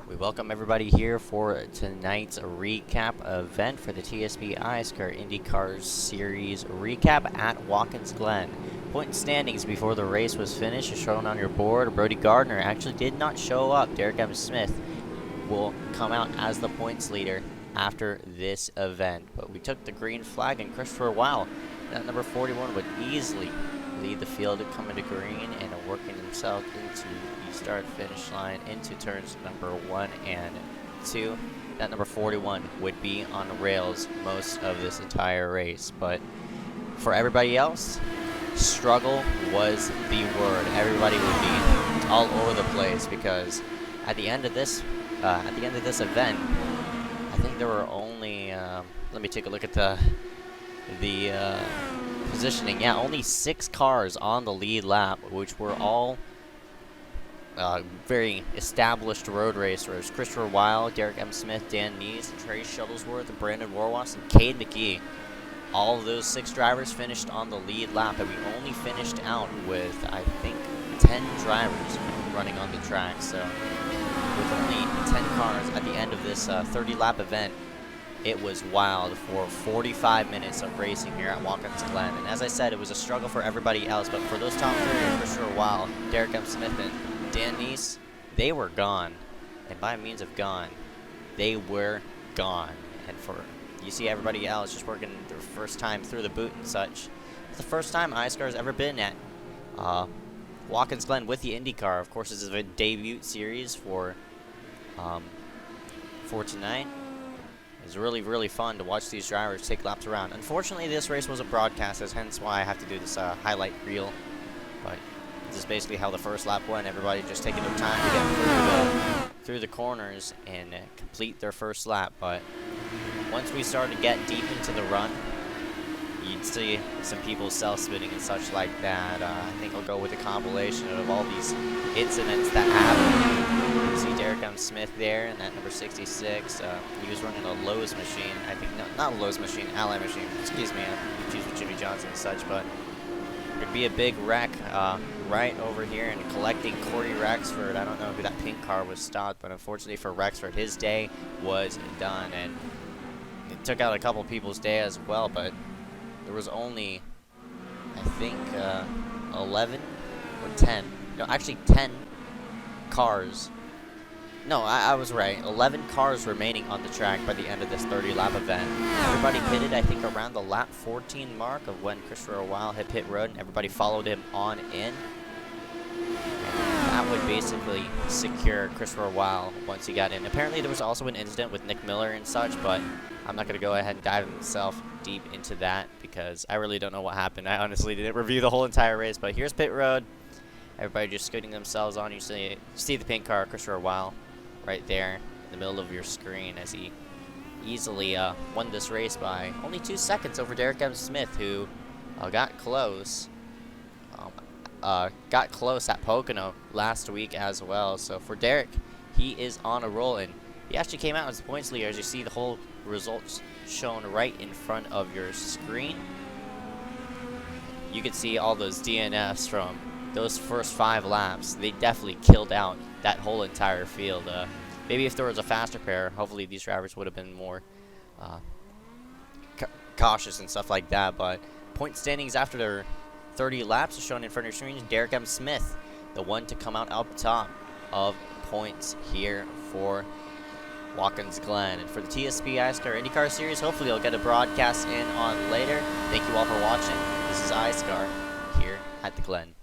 We welcome everybody here for tonight's recap event for the TSP iSCAR IndyCar Series recap at Watkins, Glen. Point standings before the race was finished is shown on your board. Brody Gardner actually did not show up. Derek M. Smith will come out as the points leader after this event. But we took the green flag, and Christopher Weil, that number 41, would easily lead the field coming to green and working himself into the start-finish line into turns number 1 and 2. That number 41 would be on rails most of this entire race. But for everybody else, struggle was the word. Everybody would be all over the place because at the end of this event, I think there were only let me take a look at the positioning. Yeah, only 6 cars on the lead lap, which were all very established road racers. Christopher Weil, Derek M. Smith, Dan Neese, Trey Shuttlesworth, Brandon Warwas, and Cade McGee. All of those 6 drivers finished on the lead lap, and we only finished out with, I think, 10 drivers running on the track. So with only 10 cars at the end of this 30-lap event, it was wild for 45 minutes of racing here at Watkins Glen. And as I said, it was a struggle for everybody else, but for those top 3, Christopher Weil, Derek M. Smith, and Dan Neese, they were gone. And by means of gone, they were gone. And for you see everybody else just working their first time through the boot and such. It's the first time iSCAR has ever been at Watkins Glen with the IndyCar. Of course, this is a debut series for tonight. It was really, really fun to watch these drivers take laps around. Unfortunately, this race wasn't broadcasted, hence why I have to do this highlight reel. But this is basically how the first lap went. Everybody just taking their time to get through the corners and complete their first lap. But once we started to get deep into the run, you'd see some people self-spinning and such like that. I think I'll go with a compilation of all these incidents that happened. You see Derek M. Smith there, and that number 66. He was running a Lowe's machine. I think, no, not a Lowe's machine, Ally machine. Excuse me, I'm confused with Jimmy Johnson and such, but there'd be a big wreck right over here and collecting Corey Rexford. I don't know who that pink car was stopped, but unfortunately for Rexford, his day was done, and it took out a couple people's day as well, but there was only, I think, 11 or 10. No, actually 10 cars. No, I was right. 11 cars remaining on the track by the end of this 30-lap event. Everybody pitted, I think, around the lap 14 mark of when Christopher Weil hit pit road, and everybody followed him on in. And that would basically secure Christopher Weil once he got in. Apparently, there was also an incident with Nick Miller and such, but I'm not going to go ahead and dive myself deep into that because I really don't know what happened. I honestly didn't review the whole entire race, but here's pit road. Everybody just scooting themselves on. You see the pink car, Christopher Weil, right there in the middle of your screen as he easily won this race by only 2 seconds over Derek M. Smith, who got close. Got close at Pocono last week as well. So for Derek, he is on a roll, and he actually came out as the points leader. As you see the whole results shown right in front of your screen, you can see all those DNFs from those first 5 laps. They definitely killed out that whole entire field. Maybe if there was a faster pair, hopefully these drivers would have been more cautious and stuff like that. But point standings after their 30 laps are shown in front of your screen. Derek M. Smith, the one to come out up top of points here for Watkins Glen. And for the TSP iSCAR IndyCar Series, hopefully I'll get a broadcast in on later. Thank you all for watching. This is iSCAR here at the Glen.